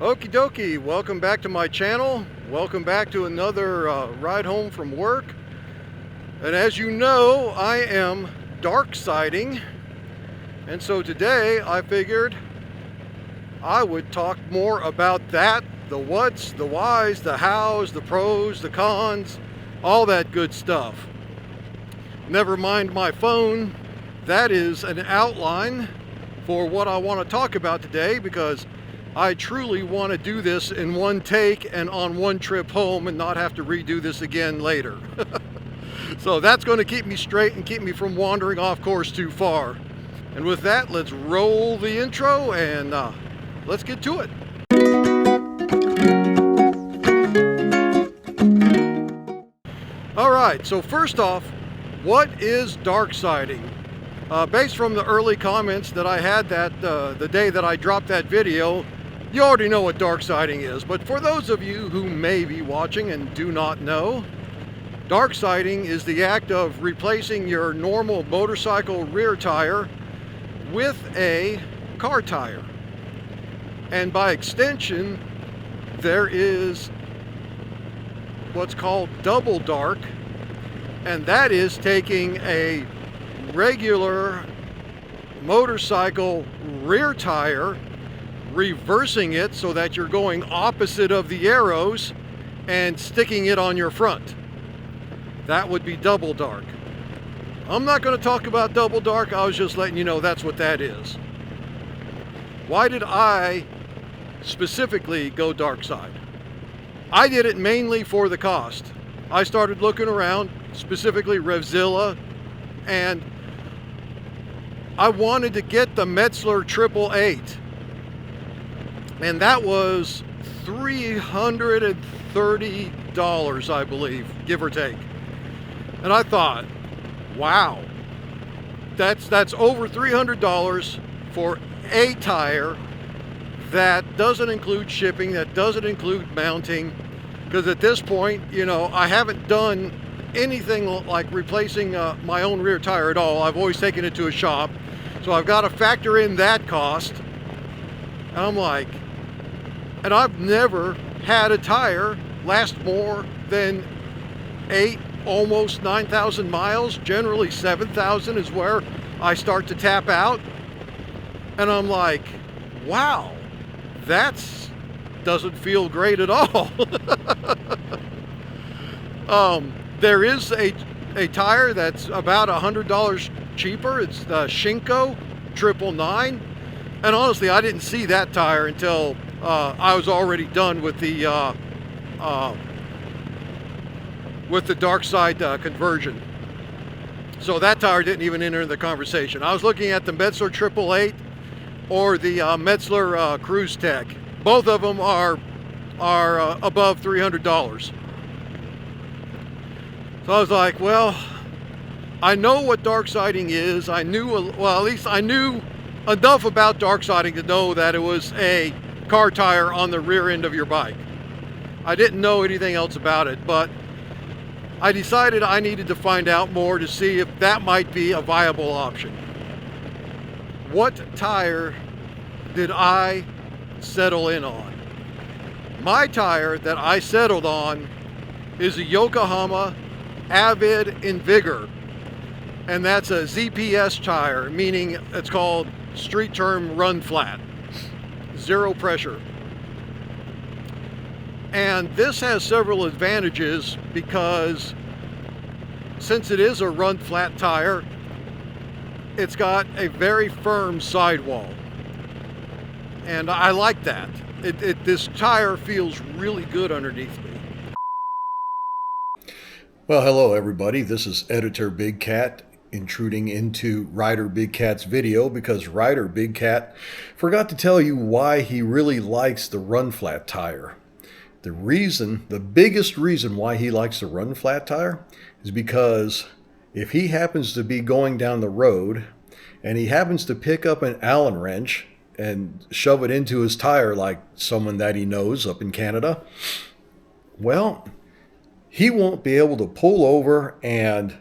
Okie dokie, welcome back to my channel. Welcome back to another ride home from work. And as you know, I am darksiding. And so today I figured I would talk more about that, the what's, the why's, the how's, the pros, the cons, all that good stuff. Never mind my phone. That is an outline for what I want to talk about today, because I truly want to do this in one take and on one trip home and not have to redo this again later. So that's going to keep me straight and keep me from wandering off course too far. And with that, let's roll the intro and let's get to it. All right, so first off, what is darksiding? Based from the early comments that I had the day that I dropped that video, you already know what darksiding is. But for those of you who may be watching and do not know, darksiding is the act of replacing your normal motorcycle rear tire with a car tire. And by extension, there is what's called double dark, and that is taking a regular motorcycle rear tire, reversing it so that you're going opposite of the arrows and sticking it on your front. That would be double dark. I'm not going to talk about double dark. I was just letting you know that's what that is. Why did I specifically go dark side? I did it mainly for the cost. I started looking around, specifically Revzilla, and I wanted to get the Metzler 888. And that was $330, I believe, give or take. And I thought, wow, that's over $300 for a tire that doesn't include shipping, that doesn't include mounting. Because at this point, you know, I haven't done anything like replacing my own rear tire at all. I've always taken it to a shop. So I've got to factor in that cost. And I'm like, and I've never had a tire last more than 8, almost 9,000 miles. Generally 7,000 is where I start to tap out. And I'm like, wow, that's doesn't feel great at all. There is a tire that's about $100 cheaper. It's the Shinko 999. And honestly, I didn't see that tire until I was already done with the Darkside conversion. So that tire didn't even enter the conversation. I was looking at the Metzler 888 or the Metzler Cruise Tech. Both of them are above $300. So I was like, well, I know what darksiding is. I knew, well, at least I knew enough about darksiding to know that it was a car tire on the rear end of your bike. I didn't know anything else about it, but I decided I needed to find out more to see if that might be a viable option. What tire did I settle in on? My tire that I settled on is a Yokohama Avid Invigor, and that's a ZPS tire, meaning it's called street term run flat, zero pressure. And this has several advantages because since it is a run flat tire, it's got a very firm sidewall. And I like that. This tire feels really good underneath me. Well, hello everybody. This is Editor Big Cat intruding into Rider Big Cat's video because Rider Big Cat forgot to tell you why he really likes the run flat tire. The biggest reason why he likes the run flat tire is because if he happens to be going down the road and he happens to pick up an Allen wrench and shove it into his tire like someone that he knows up in Canada, well, he won't be able to pull over and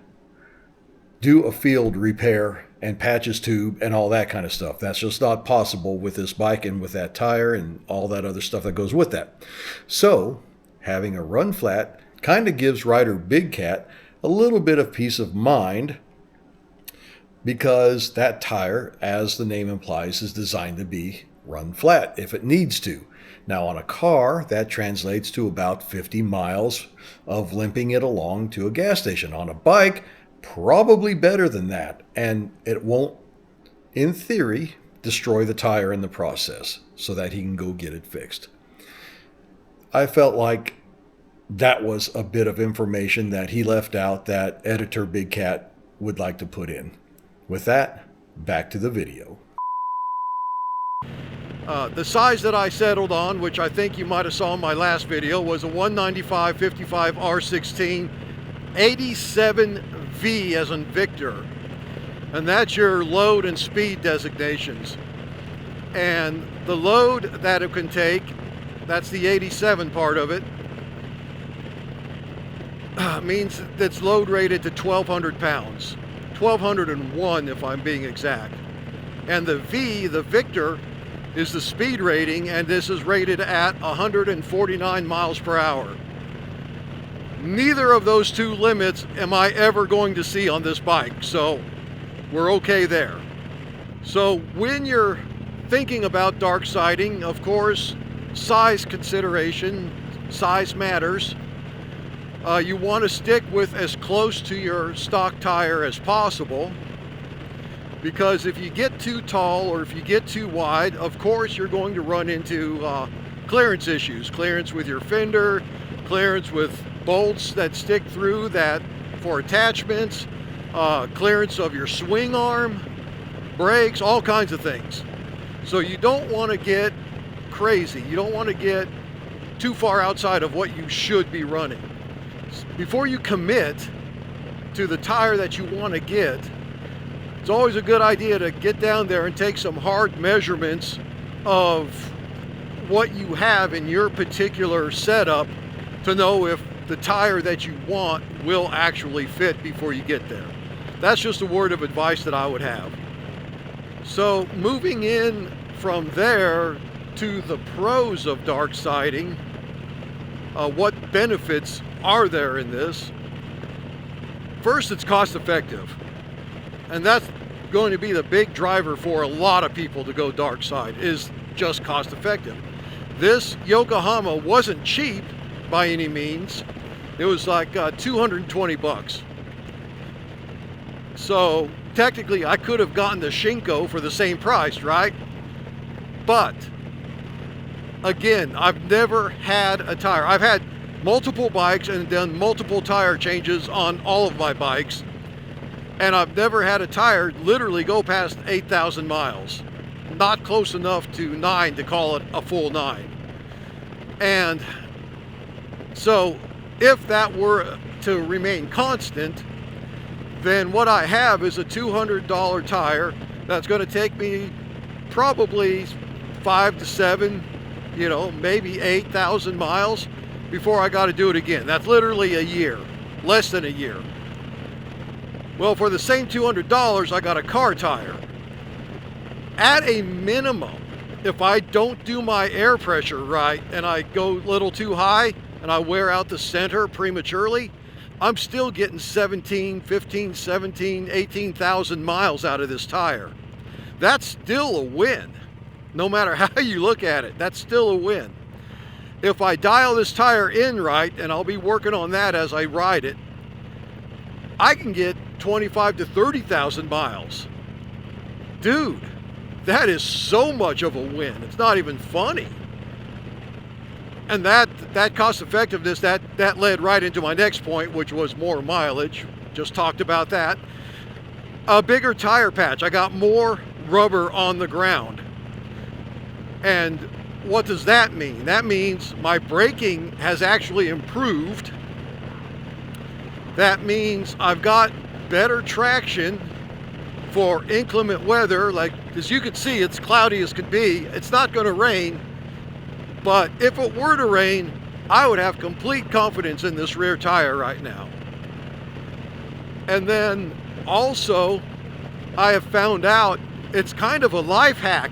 do a field repair and patches tube and all that kind of stuff. That's just not possible with this bike and with that tire and all that other stuff that goes with that. So having a run flat kind of gives rider Big Cat a little bit of peace of mind, because that tire, as the name implies, is designed to be run flat if it needs to. Now on a car, that translates to about 50 miles of limping it along to a gas station. On a bike, probably better than that, and it won't, in theory, destroy the tire in the process so that he can go get it fixed. I felt like that was a bit of information that he left out that editor Big Cat would like to put in. With that, back to the video. The size that I settled on, which I think you might have saw in my last video, was a 195/55 R16 87V as in Victor. And that's your load and speed designations. And the load that it can take, that's the 87 part of it, means that's load rated to 1,200 pounds. 1,201 if I'm being exact. And the V, the Victor, is the speed rating, and this is rated at 149 miles per hour. Neither of those two limits am I ever going to see on this bike, so we're okay there. So when you're thinking about dark siding, of course, size consideration, size matters. You want to stick with as close to your stock tire as possible, because if you get too tall or if you get too wide, of course you're going to run into clearance issues. Clearance with your fender, clearance with bolts that stick through that for attachments, clearance of your swing arm, brakes, all kinds of things. So you don't want to get crazy. You don't want to get too far outside of what you should be running. Before you commit to the tire that you want to get, it's always a good idea to get down there and take some hard measurements of what you have in your particular setup to know if the tire that you want will actually fit before you get there. That's just a word of advice that I would have. So moving in from there to the pros of dark siding, what benefits are there in this? First, it's cost effective. And that's going to be the big driver for a lot of people to go dark side, is just cost effective. This Yokohama wasn't cheap by any means. It was like 220 bucks. So technically I could have gotten the Shinko for the same price, right? But again, I've never had a tire. I've had multiple bikes and done multiple tire changes on all of my bikes, and I've never had a tire literally go past 8,000 miles. Not close enough to 9 to call it a full 9. And so if that were to remain constant, then what I have is a $200 tire that's going to take me probably 5 to 7, maybe 8,000 miles before I got to do it again. That's literally a year, less than a year. Well, for the same $200, I got a car tire. At a minimum, if I don't do my air pressure right and I go a little too high and I wear out the center prematurely, I'm still getting 15, 17, 18,000 miles out of this tire. That's still a win. No matter how you look at it, that's still a win. If I dial this tire in right, and I'll be working on that as I ride it, I can get 25 to 30,000 miles. Dude, that is so much of a win. It's not even funny. And that cost effectiveness, that led right into my next point, which was more mileage. Just talked about that. A bigger tire patch. I got more rubber on the ground. And what does that mean? That means my braking has actually improved. That means I've got better traction for inclement weather. Like, as you can see, it's cloudy as could be. It's not going to rain. But if it were to rain, I would have complete confidence in this rear tire right now. And then also, I have found out it's kind of a life hack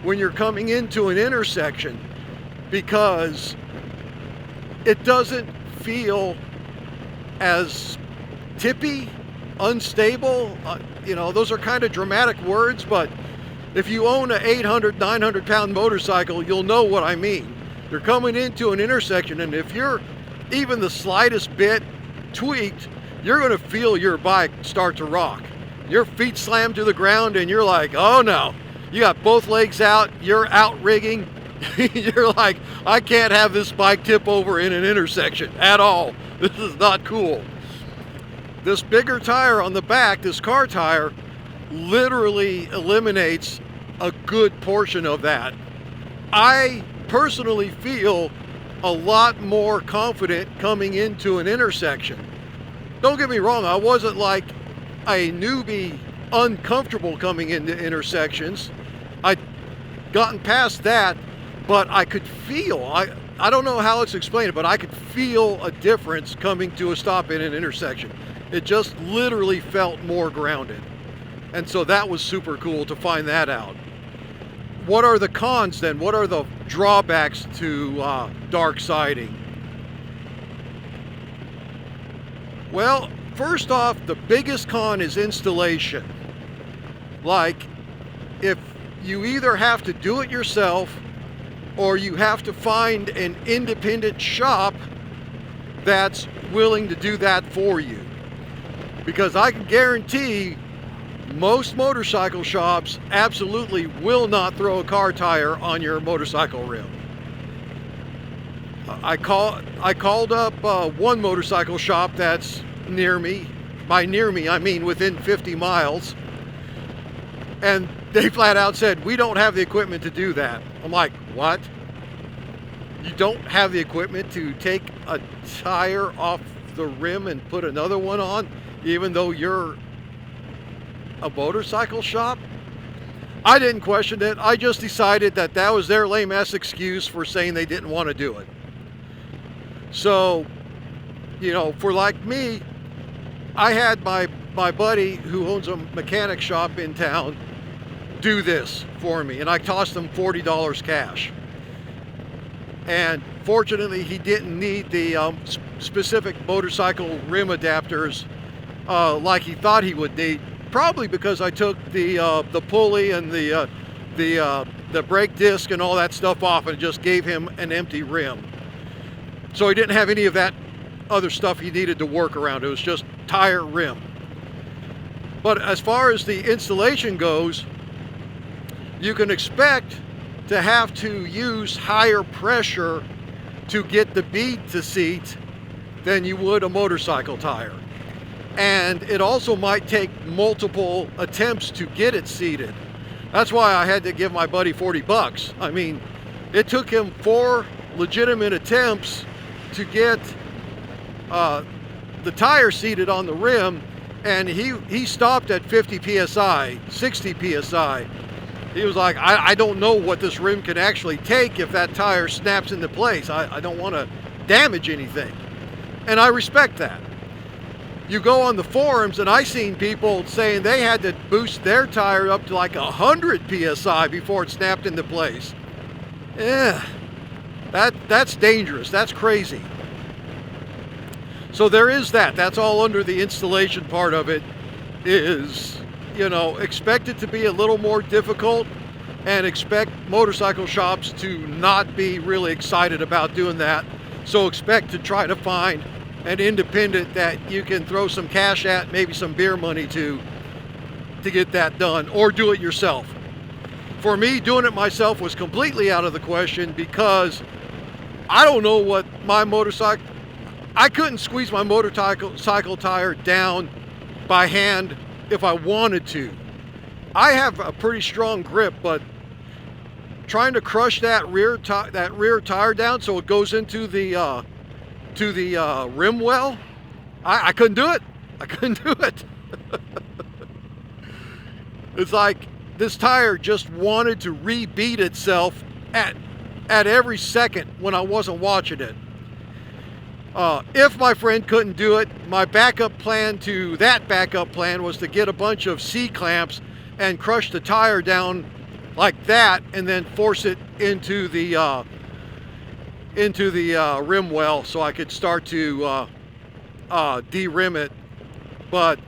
when you're coming into an intersection, because it doesn't feel as tippy, unstable. You know, those are kind of dramatic words, but if you own an 800, 900 pound motorcycle, you'll know what I mean. You're coming into an intersection, and if you're even the slightest bit tweaked, you're going to feel your bike start to rock. Your feet slam to the ground and you're like, oh no. You got both legs out, you're out rigging. You're like, I can't have this bike tip over in an intersection at all. This is not cool. This bigger tire on the back, this car tire, literally eliminates a good portion of that. I personally feel a lot more confident coming into an intersection. Don't get me wrong, I wasn't like a newbie uncomfortable coming into intersections. I'd gotten past that, but I could feel, I don't know how it's explained, but I could feel a difference coming to a stop in an intersection. It just literally felt more grounded. And so that was super cool to find that out. What are the cons then? What are the drawbacks to dark siding? Well, first off, the biggest con is installation. Like, if you either have to do it yourself or you have to find an independent shop that's willing to do that for you. Because I can guarantee most motorcycle shops absolutely will not throw a car tire on your motorcycle rim. I called up one motorcycle shop that's near me. By near me, I mean within 50 miles. And they flat out said, we don't have the equipment to do that. I'm like, what? You don't have the equipment to take a tire off the rim and put another one on, even though you're a motorcycle shop? I didn't question it. I just decided that that was their lame ass excuse for saying they didn't want to do it. So, you know, for like me, I had my buddy who owns a mechanic shop in town do this for me, and I tossed him $40 cash. And fortunately, he didn't need the specific motorcycle rim adapters like he thought he would need. Probably because I took the pulley and the brake disc and all that stuff off and just gave him an empty rim. So he didn't have any of that other stuff he needed to work around. It was just tire rim. But as far as the installation goes, you can expect to have to use higher pressure to get the bead to seat than you would a motorcycle tire. And it also might take multiple attempts to get it seated. That's why I had to give my buddy 40 bucks. I mean, it took him 4 legitimate attempts to get the tire seated on the rim, and he stopped at 50 psi, 60 psi. He was like, I don't know what this rim can actually take if that tire snaps into place. I don't want to damage anything. And I respect that. You go on the forums and I seen people saying they had to boost their tire up to like 100 psi before it snapped into place. That's dangerous. That's crazy. So there is that. That's all under the installation part of it. Is, you know, expect it to be a little more difficult, and expect motorcycle shops to not be really excited about doing that. So expect to try to find an independent that you can throw some cash at, maybe some beer money to get that done, or do it yourself. For me, doing it myself was completely out of the question, because I don't know what my motorcycle, I couldn't squeeze my motorcycle tire down by hand if I wanted to. I have a pretty strong grip, but trying to crush that rear tire down so it goes into the rim well, I couldn't do it. I couldn't do it. It's like this tire just wanted to rebeat itself at every second when I wasn't watching it. If my friend couldn't do it, my backup plan to that backup plan was to get a bunch of C-clamps and crush the tire down like that and then force it into the rim well so I could start to de-rim it. But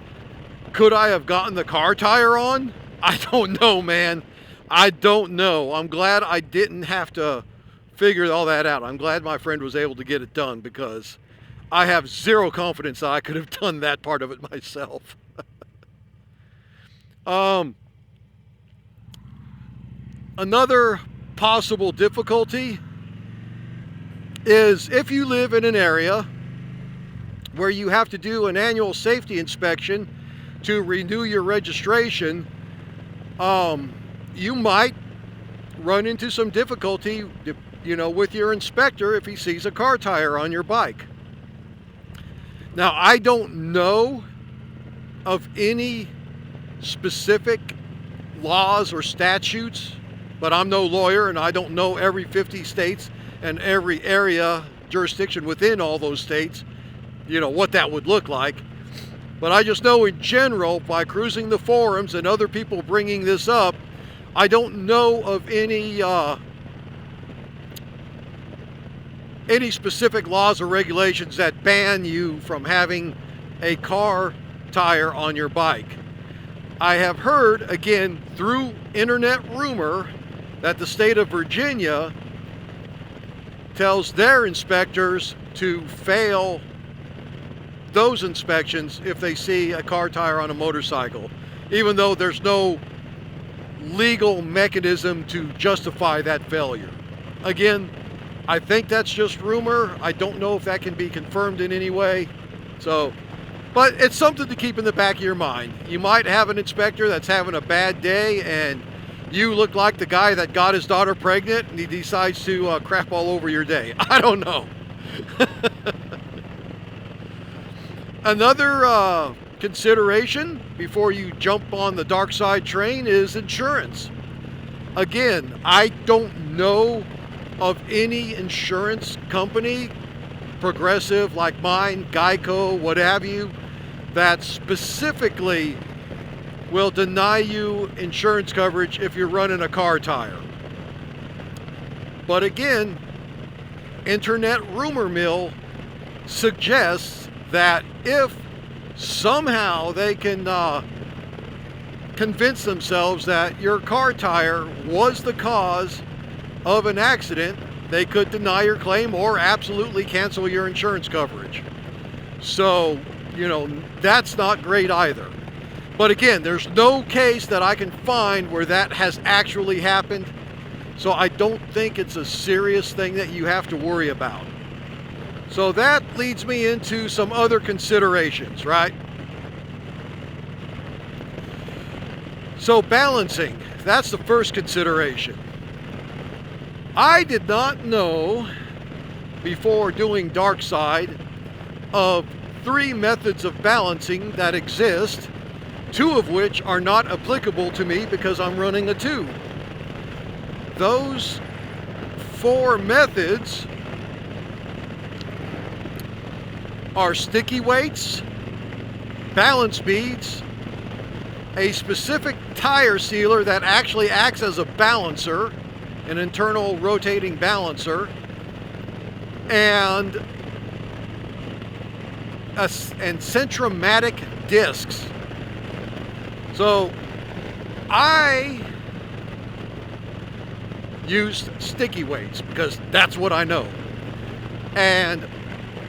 could I have gotten the car tire on? I don't know, man. I don't know. I'm glad I didn't have to figure all that out. I'm glad my friend was able to get it done, because I have zero confidence that I could have done that part of it myself. Another possible difficulty is if you live in an area where you have to do an annual safety inspection to renew your registration, you might run into some difficulty, with your inspector if he sees a car tire on your bike. Now, I don't know of any specific laws or statutes, but I'm no lawyer and I don't know every 50 states and every area jurisdiction within all those states, what that would look like. But I just know in general, by cruising the forums and other people bringing this up, I don't know of any specific laws or regulations that ban you from having a car tire on your bike. I have heard, again, through internet rumor, that the state of Virginia tells their inspectors to fail those inspections if they see a car tire on a motorcycle, even though there's no legal mechanism to justify that failure. Again, I think that's just rumor. I don't know if that can be confirmed in any way. But it's something to keep in the back of your mind. You might have an inspector that's having a bad day and you look like the guy that got his daughter pregnant and he decides to crap all over your day. I don't know. Another consideration before you jump on the dark side train is insurance. Again, I don't know of any insurance company, Progressive like mine, Geico, what have you, that specifically will deny you insurance coverage if you're running a car tire. But again, internet rumor mill suggests that if somehow they can convince themselves that your car tire was the cause of an accident, they could deny your claim or absolutely cancel your insurance coverage. So, that's not great either. But again, there's no case that I can find where that has actually happened. So I don't think it's a serious thing that you have to worry about. So that leads me into some other considerations, right? So balancing, that's the first consideration. I did not know before doing Darkside of 3 methods of balancing that exist, 2 of which are not applicable to me because I'm running a tube. Those 4 methods are sticky weights, balance beads, a specific tire sealer that actually acts as a balancer, an internal rotating balancer, and centromatic discs. So I used sticky weights because that's what I know. And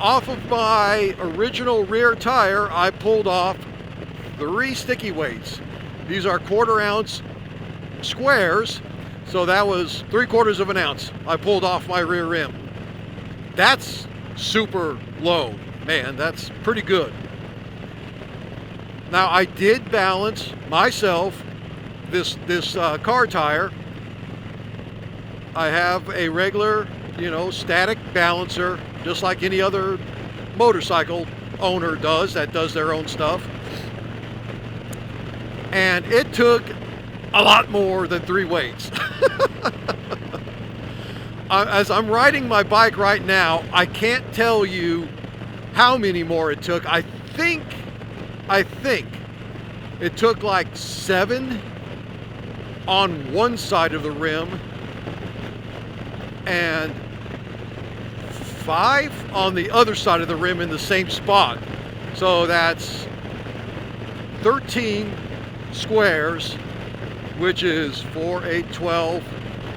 off of my original rear tire, I pulled off 3 sticky weights. These are 1/4 ounce squares, so that was 3/4 of an ounce I pulled off my rear rim. That's super low, man. That's pretty good. Now I did balance myself this car tire. I have a regular, static balancer, just like any other motorcycle owner does that does their own stuff. And it took a lot more than 3 weights. As I'm riding my bike right now, I can't tell you how many more it took. I think it took like 7 on one side of the rim and 5 on the other side of the rim in the same spot. So that's 13 squares, which is 4, 8, 12.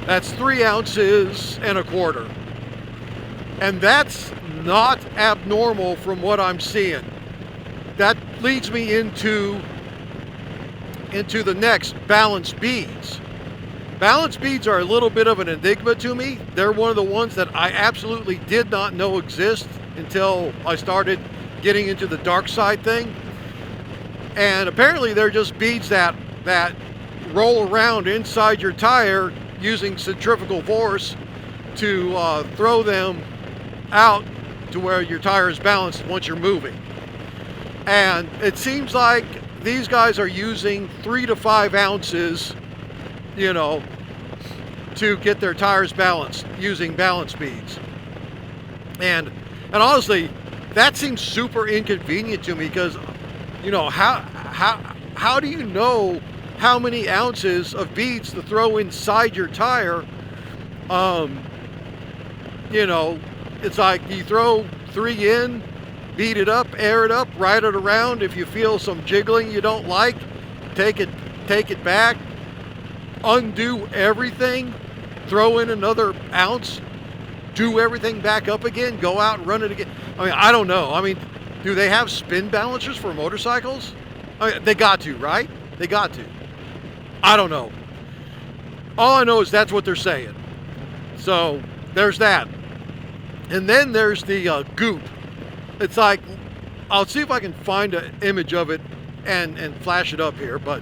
That's 3 ounces and a quarter. And that's not abnormal from what I'm seeing. That leads me into the next, balanced beads. Balanced beads are a little bit of an enigma to me. They're one of the ones that I absolutely did not know exist until I started getting into the Darkside thing. And apparently they're just beads that roll around inside your tire using centrifugal force to throw them out to where your tire is balanced once you're moving. And it seems like these guys are using 3 to 5 ounces, you know, to get their tires balanced using balance beads. And honestly, that seems super inconvenient to me because, you know, how do you know how many ounces of beads to throw inside your tire? You know, it's like you throw 3 in, beat it up, air it up, ride it around. If you feel some jiggling you don't like, take it back, undo everything, throw in another ounce, do everything back up again, go out and run it again. I mean, I don't know. I mean, do they have spin balancers for motorcycles? I mean, they got to, right? They got to. I don't know. All I know is that's what they're saying. So there's that. And then there's the goop. It's like, I'll see if I can find an image of it and flash it up here, but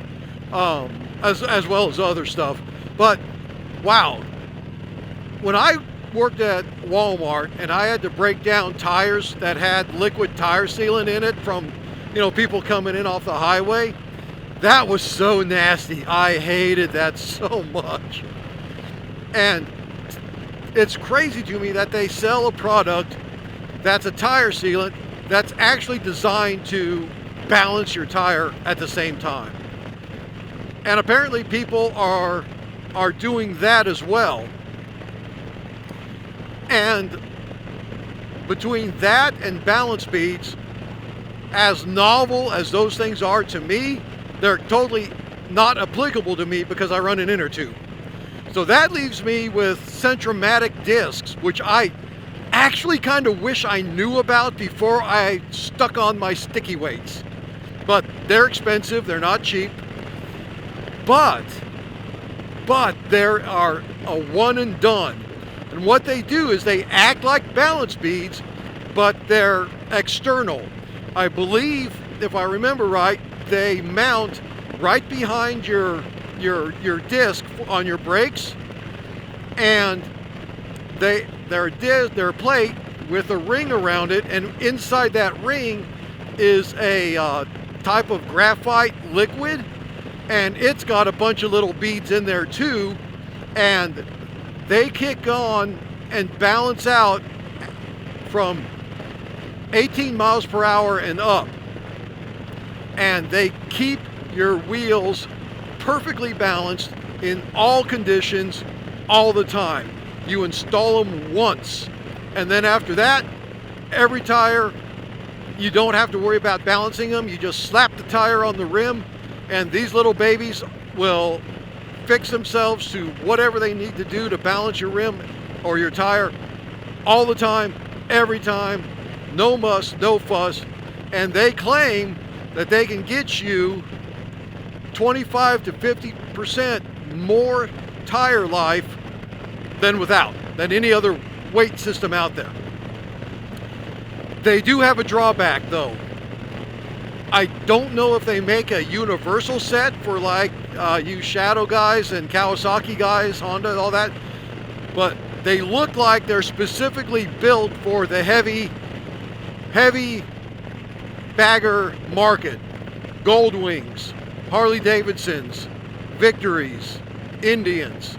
as well as other stuff. But wow, when I worked at Walmart and I had to break down tires that had liquid tire sealant in it from, you know, people coming in off the highway, that was so nasty. I hated that so much. And it's crazy to me that they sell a product that's a tire sealant that's actually designed to balance your tire at the same time. And apparently people are doing that as well. And between that and balance beads, as novel as those things are to me, they're totally not applicable to me because I run an inner tube. So that leaves me with centromatic discs, which I actually kind of wish I knew about before I stuck on my sticky weights. But they're expensive, they're not cheap. But there are a one and done. And what they do is they act like balance beads, but they're external. I believe, if I remember right, they mount right behind your disc on your brakes, and they're a plate with a ring around it, and inside that ring is a type of graphite liquid, and it's got a bunch of little beads in there too, and they kick on and balance out from 18 miles per hour and up, and they keep your wheels perfectly balanced in all conditions all the time. You install them once, and then after that, every tire, you don't have to worry about balancing them. You just slap the tire on the rim, and these little babies will fix themselves to whatever they need to do to balance your rim or your tire all the time, every time, no muss, no fuss. And they claim that they can get you 25 to 50% more tire life than any other weight system out there. They do have a drawback though. I don't know if they make a universal set for like you Shadow guys and Kawasaki guys, Honda, all that, but they look like they're specifically built for the heavy bagger market. Gold Wings, Harley Davidsons, Victories, Indians.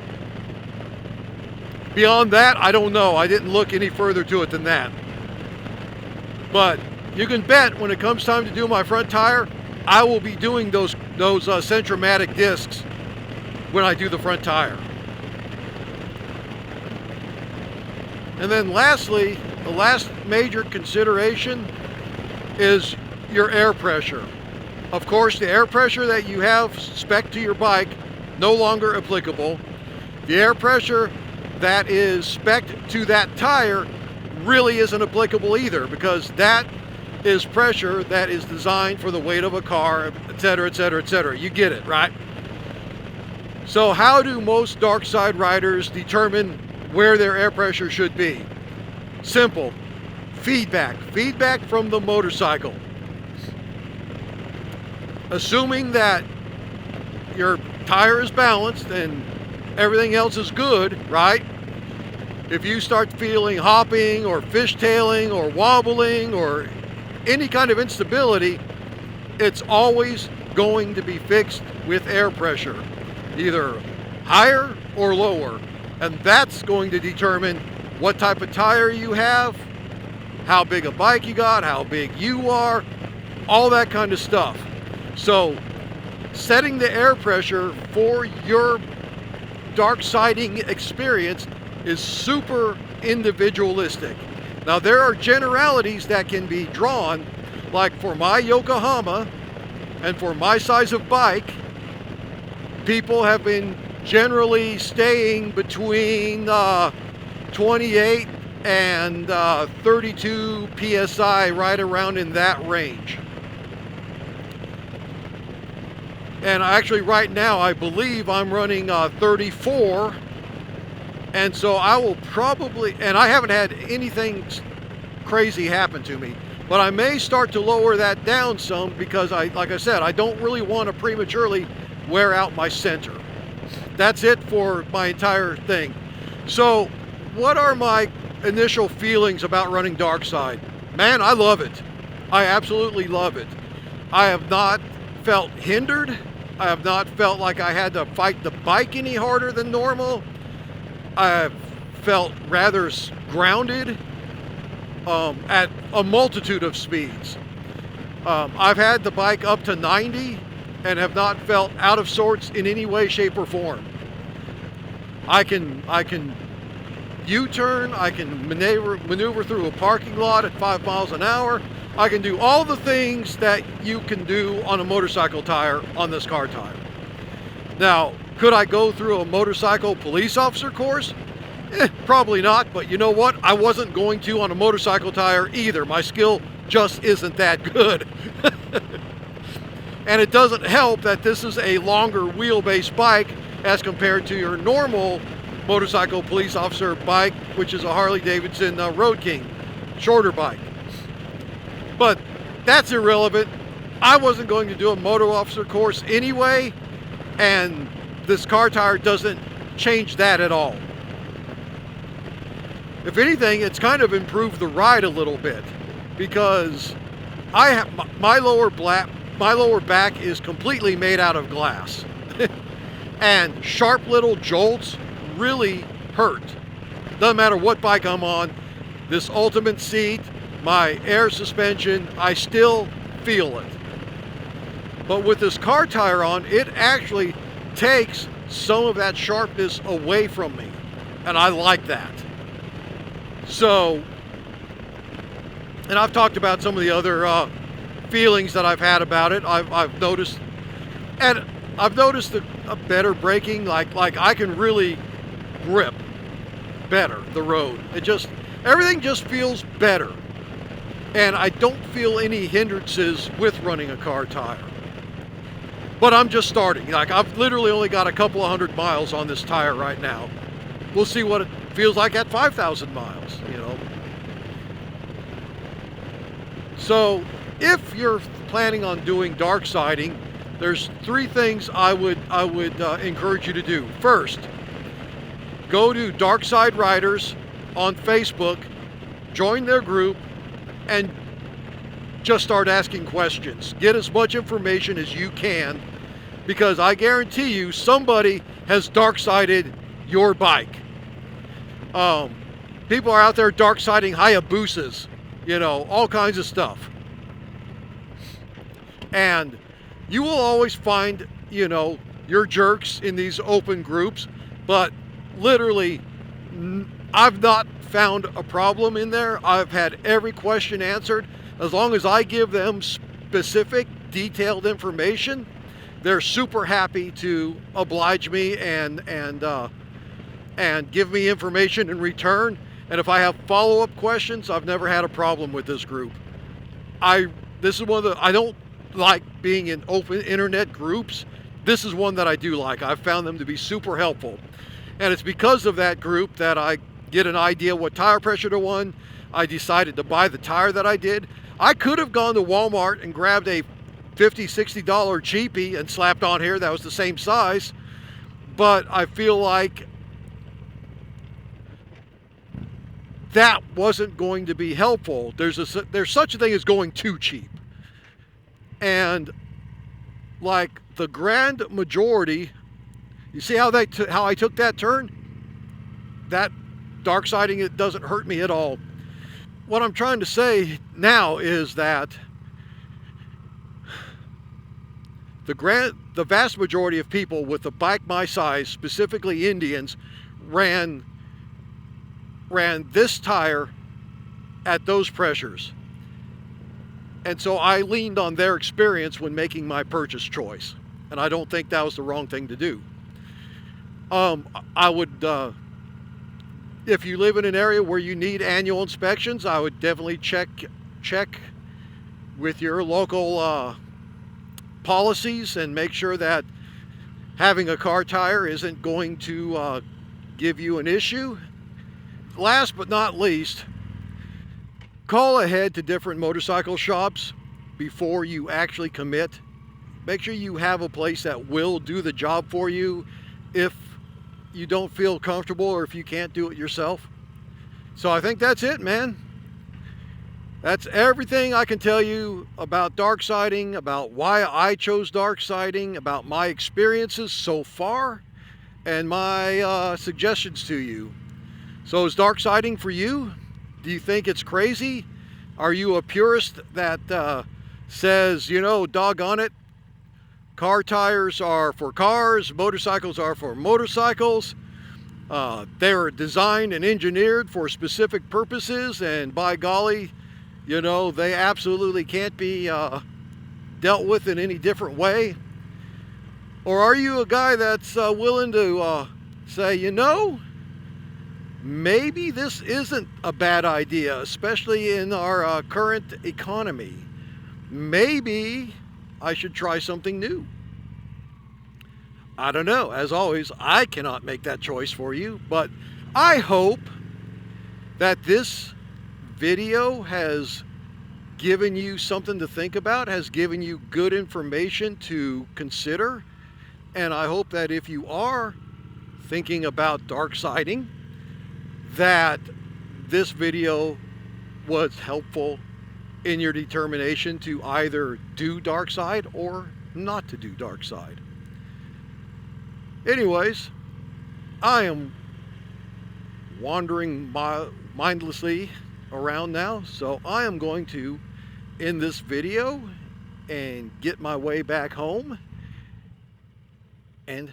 Beyond that, I don't know. I didn't look any further to it than that. But you can bet when it comes time to do my front tire, I will be doing those Centromatic discs when I do the front tire. And then lastly, the last major consideration is your air pressure. Of course, the air pressure that you have spec to your bike, no longer applicable. The air pressure that is spec to that tire really isn't applicable either, because that is pressure that is designed for the weight of a car, etc., etc., etc. You get it, right? So how do most Darkside riders determine where their air pressure should be? Simple. Feedback from the motorcycle. Assuming that your tire is balanced and everything else is good, right? If you start feeling hopping or fishtailing or wobbling or any kind of instability, it's always going to be fixed with air pressure, either higher or lower. And that's going to determine what type of tire you have, how big a bike you got, how big you are, all that kind of stuff. So setting the air pressure for your darksiding experience is super individualistic. Now there are generalities that can be drawn, like for my Yokohama and for my size of bike, people have been generally staying between 28 and 32 psi, right around in that range. And actually right now I believe I'm running 34, and so I will probably, and I haven't had anything crazy happen to me, but I may start to lower that down some, because like I said, I don't really want to prematurely wear out my center. That's it for my entire thing. So what are my initial feelings about running Darkside? Man, I love it. I absolutely love it. I have not felt hindered. I have not felt like I had to fight the bike any harder than normal. I have felt rather grounded at a multitude of speeds. I've had the bike up to 90 and have not felt out of sorts in any way, shape, or form. I can U-turn, I can maneuver through a parking lot at 5 miles an hour. I can do all the things that you can do on a motorcycle tire on this car tire. Now, could I go through a motorcycle police officer course? Probably not, but you know what? I wasn't going to on a motorcycle tire either. My skill just isn't that good. And it doesn't help that this is a longer wheelbase bike as compared to your normal motorcycle police officer bike, which is a Harley-Davidson Road King, shorter bike. But that's irrelevant. I wasn't going to do a motor officer course anyway, and this car tire doesn't change that at all. If anything, it's kind of improved the ride a little bit, because I have my lower back is completely made out of glass. And sharp little jolts really hurt. Doesn't matter what bike I'm on. This Ultimate seat, my air suspension, I still feel it. But with this car tire on, it actually takes some of that sharpness away from me. And I like that. So, and I've talked about some of the other feelings that I've had about it. I've noticed, and I've noticed a better braking, like I can really grip better the road. Everything just feels better. And I don't feel any hindrances with running a car tire. But I'm just starting. Like, I've literally only got a couple of 100 miles on this tire right now. We'll see what it feels like at 5,000 miles, you know. So if you're planning on doing darksiding, there's 3 things I would encourage you to do. First, go to Darkside Riders on Facebook, join their group, and just start asking questions. Get as much information as you can, because I guarantee you somebody has darksided your bike. People are out there darksiding Hayabusas you know, all kinds of stuff. And you will always find, you know, your jerks in these open groups, but literally I've not found a problem in there. I've had every question answered. As long as I give them specific, detailed information, they're super happy to oblige me and give me information in return. And if I have follow-up questions, I've never had a problem with this group. This is one of the, I don't like being in open internet groups. This is one that I do like. I've found them to be super helpful. And it's because of that group that I get an idea what tire pressure to run. I decided to buy the tire that I did. I could have gone to Walmart and grabbed a $50, $60 cheapie and slapped on here that was the same size, but I feel like that wasn't going to be helpful. There's such a thing as going too cheap. And like the grand majority, you see how I took that turn? That dark siding, it doesn't hurt me at all. What I'm trying to say now is that the vast majority of people with a bike my size, specifically Indians, ran this tire at those pressures. And so I leaned on their experience when making my purchase choice. And I don't think that was the wrong thing to do. I would, if you live in an area where you need annual inspections, I would definitely check with your local policies and make sure that having a car tire isn't going to give you an issue. Last but not least, call ahead to different motorcycle shops before you actually commit. Make sure you have a place that will do the job for you if you don't feel comfortable or if you can't do it yourself. So I think that's it, man. That's everything I can tell you about dark siding, about why I chose dark siding, about my experiences so far, and my suggestions to you. So is dark siding for you? Do you think it's crazy? Are you a purist that says, you know, doggone it, car tires are for cars, motorcycles are for motorcycles. They're designed and engineered for specific purposes, and by golly, you know, they absolutely can't be dealt with in any different way? Or are you a guy that's willing to say, you know, maybe this isn't a bad idea, especially in our current economy. Maybe I should try something new. I don't know. As always, I cannot make that choice for you, but I hope that this video has given you something to think about, has given you good information to consider, and I hope that if you are thinking about dark siding, that this video was helpful in your determination to either do dark side or not to do dark side. Anyways, I am wandering mindlessly around now, so I am going to end this video and get my way back home and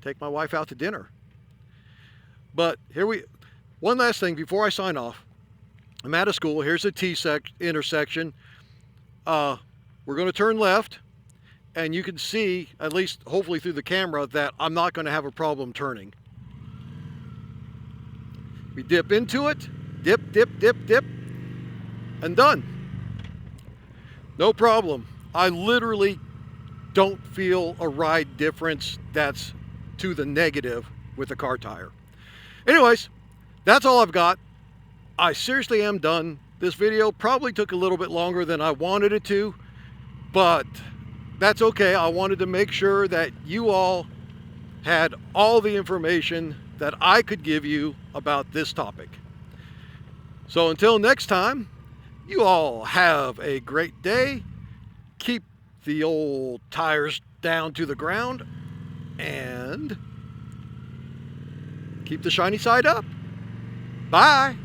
take my wife out to dinner. But one last thing before I sign off. I'm at a school. Here's a intersection. We're going to turn left, and you can see, at least hopefully through the camera, that I'm not going to have a problem turning. We dip into it, dip, and done. No problem. I literally don't feel a ride difference that's to the negative with a car tire. Anyways, that's all I've got. I seriously am done. This video probably took a little bit longer than I wanted it to, but that's okay. I wanted to make sure that you all had all the information that I could give you about this topic. So until next time, you all have a great day. Keep the old tires down to the ground and keep the shiny side up. Bye.